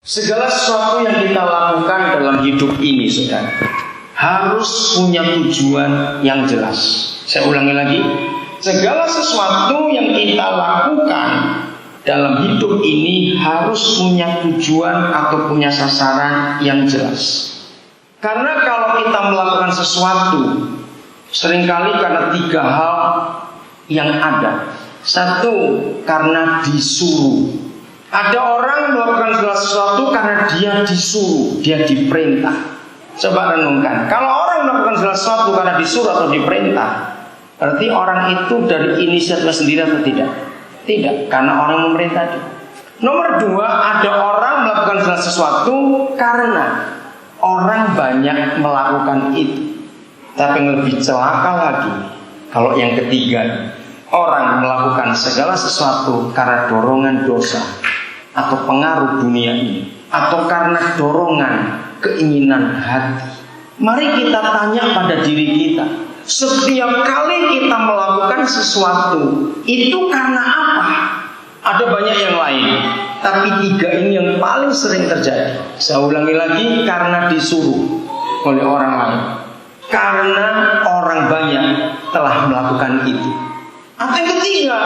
Segala sesuatu yang kita lakukan dalam hidup ini, saudara, harus punya tujuan yang jelas. Saya ulangi lagi, segala sesuatu yang kita lakukan dalam hidup ini harus punya tujuan atau punya sasaran yang jelas. Karena kalau kita melakukan sesuatu, seringkali karena tiga hal yang ada. Satu, karena disuruh. Ada orang melakukan segala sesuatu karena dia disuruh, dia diperintah. Coba renungkan, kalau orang melakukan segala sesuatu karena disuruh atau diperintah, berarti orang itu dari inisiatif sendiri atau tidak? Tidak, karena orang memerintah dia. Nomor dua, ada orang melakukan segala sesuatu karena orang banyak melakukan itu. Tapi yang lebih celaka lagi, kalau yang ketiga, orang melakukan segala sesuatu karena dorongan dosa atau pengaruh dunia ini, atau karena dorongan keinginan hati. Mari kita tanya pada diri kita, setiap kali kita melakukan sesuatu itu karena apa? Ada banyak yang lain, tapi tiga ini yang paling sering terjadi. Saya ulangi lagi, karena disuruh oleh orang lain, karena orang banyak telah melakukan itu, atau yang ketiga,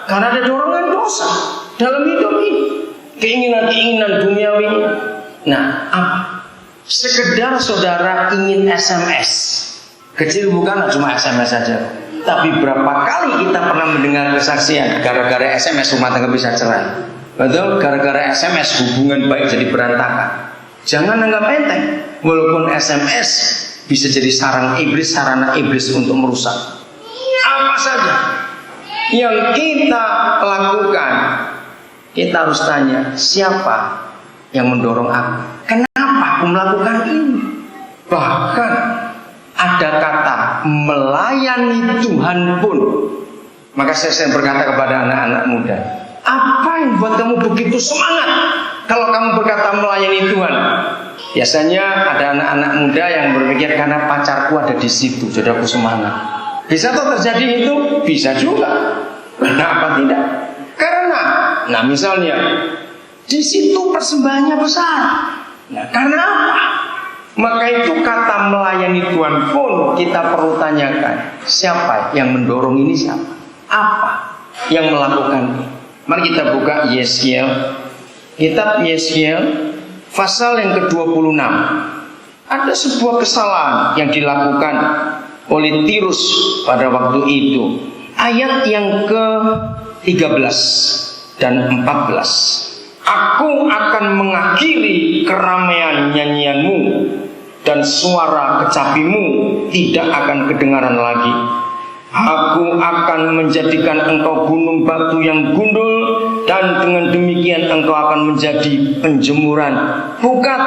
karena ada dorongan dosa dalam hidup ini, keinginan-keinginan duniawi. Nah, apa? Sekedar saudara ingin SMS. Kecil bukan cuma SMS saja, tapi berapa kali kita pernah mendengar kesaksian gara-gara SMS rumah tangga bisa cerai. Betul? Gara-gara SMS hubungan baik jadi berantakan. Jangan anggap enteng, walaupun SMS bisa jadi sarana iblis untuk merusak. Apa saja yang kita lakukan, kita harus tanya, siapa yang mendorong aku? Kenapa aku melakukan ini? Bahkan ada kata melayani Tuhan pun. Maka saya sering berkata kepada anak-anak muda, apa yang buat kamu begitu semangat kalau kamu berkata melayani Tuhan? Biasanya ada anak-anak muda yang berpikir karena pacarku ada di situ, jadi aku semangat. Bisa tuh terjadi itu? Bisa juga. Kenapa tidak? Karena, nah misalnya di situ persembahannya besar. Nah, karena apa? Maka itu kata melayani Tuhan pun kita perlu tanyakan, siapa yang mendorong ini, siapa? Apa yang melakukan ini? Mari kita buka Yeskiel, kitab Yeskiel pasal yang ke-26. Ada sebuah kesalahan yang dilakukan oleh Tirus pada waktu itu. Ayat yang ke-13 dan 14. Aku akan mengakhiri keramaian nyanyianmu, dan suara kecapimu tidak akan kedengaran lagi. Aku akan menjadikan engkau gunung batu yang gundul, dan dengan demikian engkau akan menjadi penjemuran pukat,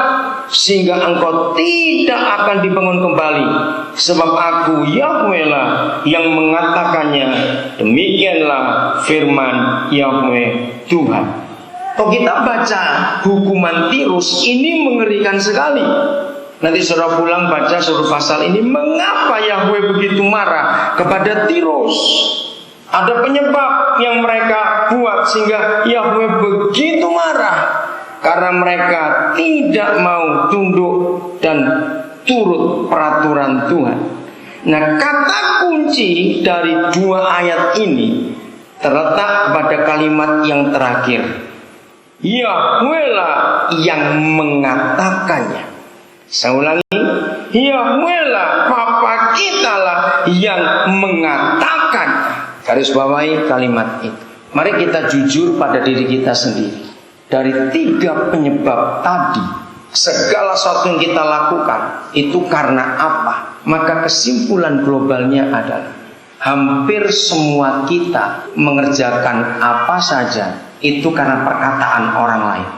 sehingga engkau tidak akan dibangun kembali. Sebab aku Yahweh lah yang mengatakannya, demikianlah firman Yahweh Tuhan. Kalau kita baca hukuman Tirus ini mengerikan sekali. Nanti saudara pulang baca seluruh pasal ini, mengapa Yahweh begitu marah kepada Tirus. Ada penyebab yang mereka buat sehingga Yahweh begitu marah, karena mereka tidak mau tunduk dan turut peraturan Tuhan. Nah, kata kunci dari dua ayat ini terletak pada kalimat yang terakhir, Yahweh lah yang mengatakannya. Saya ulangi, Yahweh lah, Bapa kita lah yang mengatakan. Garis bawahi kalimat itu. Mari kita jujur pada diri kita sendiri. Dari tiga penyebab tadi, segala sesuatu yang kita lakukan itu karena apa? Maka kesimpulan globalnya adalah hampir semua kita mengerjakan apa saja itu karena perkataan orang lain.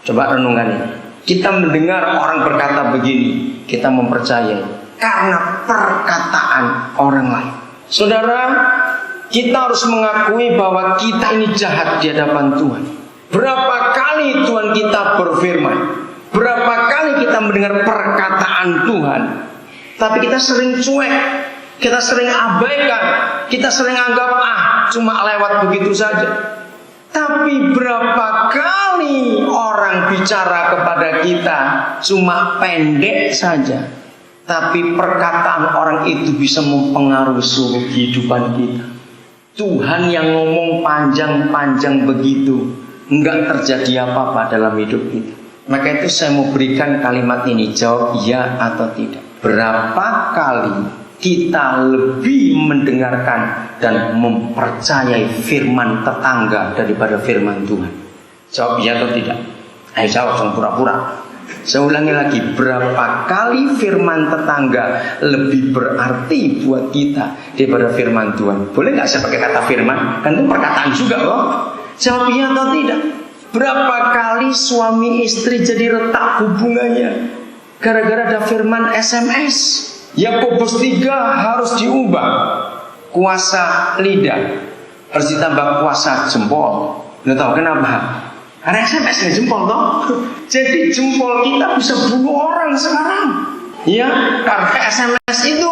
Coba renungkan ini. Kita mendengar orang berkata begini, kita mempercayai karena perkataan orang lain. Saudara, kita harus mengakui bahwa kita ini jahat di hadapan Tuhan. Berapa kali Tuhan kita berfirman, berapa kali kita mendengar perkataan Tuhan, tapi kita sering cuek, kita sering abaikan, kita sering anggap cuma lewat begitu saja. Tapi berapa kali orang bicara kepada kita cuma pendek saja, tapi perkataan orang itu bisa mempengaruhi seluruh kehidupan kita. Tuhan yang ngomong panjang-panjang begitu, enggak terjadi apa-apa dalam hidup kita. Maka itu saya mau berikan kalimat ini, jawab iya atau tidak. Berapa kali kita lebih mendengarkan dan mempercayai firman tetangga daripada firman Tuhan? Jawab iya atau tidak? Ayo jawab, jangan pura-pura. Saya ulangi lagi, berapa kali firman tetangga lebih berarti buat kita daripada firman Tuhan? Boleh nggak saya pakai kata firman? Kan itu perkataan juga loh. Jawab iya atau tidak? Berapa kali suami istri jadi retak hubungannya gara-gara ada firman SMS? Yakobus 3 harus diubah. Kuasa lidah harus ditambah kuasa jempol. Nggak tahu kenapa? Karena SMS nggak jempol toh. Jadi jempol kita bisa bunuh orang sekarang. Ya, karena SMS itu.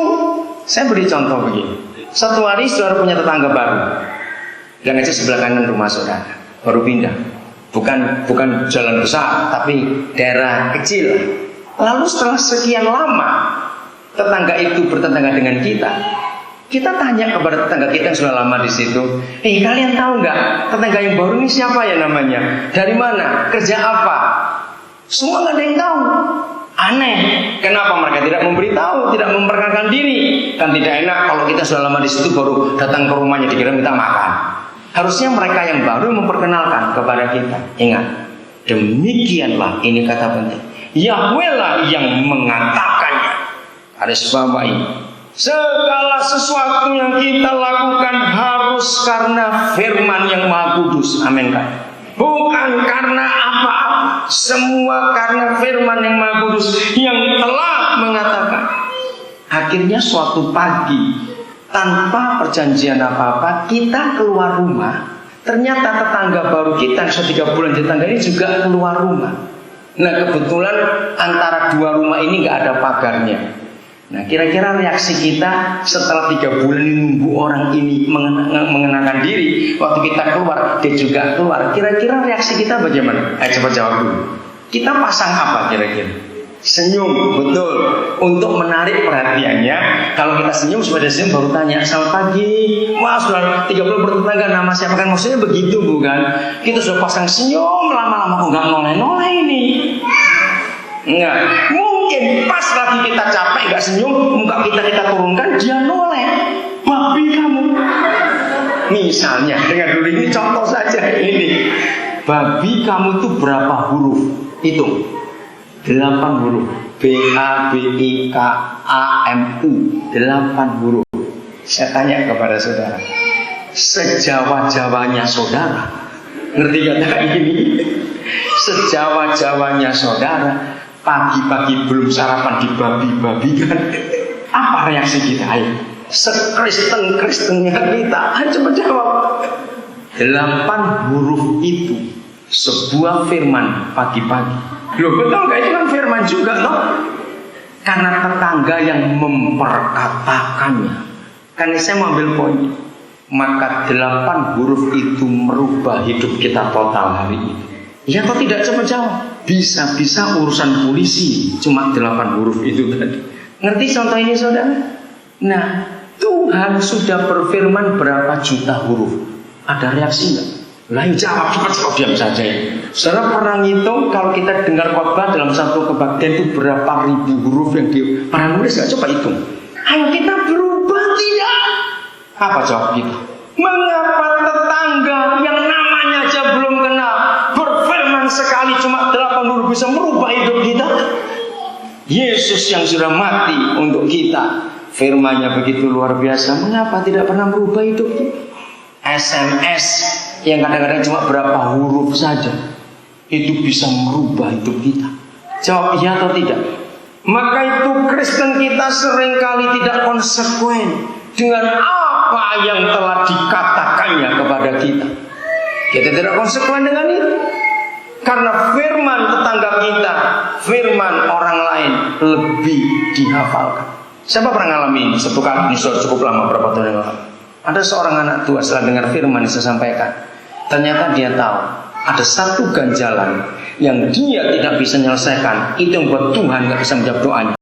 Saya beri contoh begini. Satu hari saudara punya tetangga baru. Yang aja sebelah kanan rumah saudara. Baru pindah. Bukan jalan besar, tapi daerah kecil. Lalu setelah sekian lama tetangga itu bertetangga dengan kita. Kita tanya kepada tetangga kita yang sudah lama di situ, kalian tahu nggak tetangga yang baru ini siapa ya namanya? Dari mana? Kerja apa? Semua nggak ada yang tahu. Aneh. Kenapa mereka tidak memberitahu, tidak memperkenalkan diri? Kan tidak enak kalau kita sudah lama di situ baru datang ke rumahnya dikira minta makan. Harusnya mereka yang baru memperkenalkan kepada kita. Ingat, demikianlah ini kata penting. Yahweh lah yang mengatakannya. Garis bawahi, segala sesuatu yang kita lakukan harus karena firman yang Maha Kudus. Amin kan? Bukan karena apa-apa, semua karena firman yang Maha Kudus yang telah mengatakan. Akhirnya suatu pagi, tanpa perjanjian apa-apa, kita keluar rumah. Ternyata tetangga baru kita yang sudah 3 bulan di tetangga ini juga keluar rumah. Nah kebetulan antara 2 rumah ini nggak ada pagarnya. Nah kira-kira reaksi kita setelah 3 bulan nunggu orang ini mengenalkan diri, waktu kita keluar dia juga keluar, kira-kira reaksi kita bagaimana? Coba jawab dulu. Kita pasang apa kira-kira? Senyum, betul. Untuk menarik perhatiannya. Kalau kita senyum, sudah senyum baru tanya, selamat pagi, wah sudah 3 bulan bertetangga, nama siapa? Kan maksudnya begitu bukan? Kita sudah pasang senyum, lama-lama kok nggak noleh-noleh ini. Enggak, mungkin pas lagi kita capek nggak senyum, muka kita turunkan, dia noleh. Babi kamu. Misalnya, dengar dulu ini contoh saja ini. Babi kamu itu berapa huruf? Hitung. 8 huruf. B-A-B-I-K-A-M-U. 8 huruf. Saya tanya kepada saudara, sejawa-jawanya saudara, ngerti kata ini? Sejawa-jawanya saudara, pagi-pagi belum sarapan dibabi-babikan, apa reaksi kita? Ayo, sekristen-kristennya kita, ayo coba jawab. 8 huruf itu sebuah firman pagi-pagi. Loh betul gak? Itu kan firman juga loh. Karena tetangga yang memperkatakannya. Karena saya mau ambil poin. Maka 8 huruf itu merubah hidup kita total hari ini. Ya kok tidak? Coba jawab. Bisa-bisa urusan polisi cuma 8 huruf itu tadi. Ngerti contoh ini saudara? Nah, Tuhan sudah berfirman berapa juta huruf. Ada reaksi enggak? Lain jawab cepat diam saja. Saudara pernah ngitung kalau kita dengar khotbah dalam satu kebaktian itu berapa ribu huruf yang pernah nulis nggak? Coba hitung. Ayo kita berubah tidak? Apa jawab kita? Mengapa tetangga yang namanya aja belum kenal berfirman sekali cuma 8 huruf bisa merubah hidup kita? Yesus yang sudah mati untuk kita, firman-Nya begitu luar biasa. Mengapa tidak pernah merubah hidup kita? SMS yang kadang-kadang cuma berapa huruf saja itu bisa merubah hidup kita. Jawab iya atau tidak? Maka itu Kristen kita seringkali tidak konsekuen dengan apa yang telah dikatakannya kepada kita. Kita tidak konsekuen dengan itu. Karena firman tetangga kita, firman orang lain lebih dihafalkan. Siapa pernah ngalamin satu kali ini sudah cukup lama, berapa tahun yang lalu? Ada seorang anak tua setelah dengar firman yang saya sampaikan, Ternyata dia tahu ada satu ganjalan yang dia tidak bisa menyelesaikan. Itu yang buat Tuhan gak bisa menjawab doanya.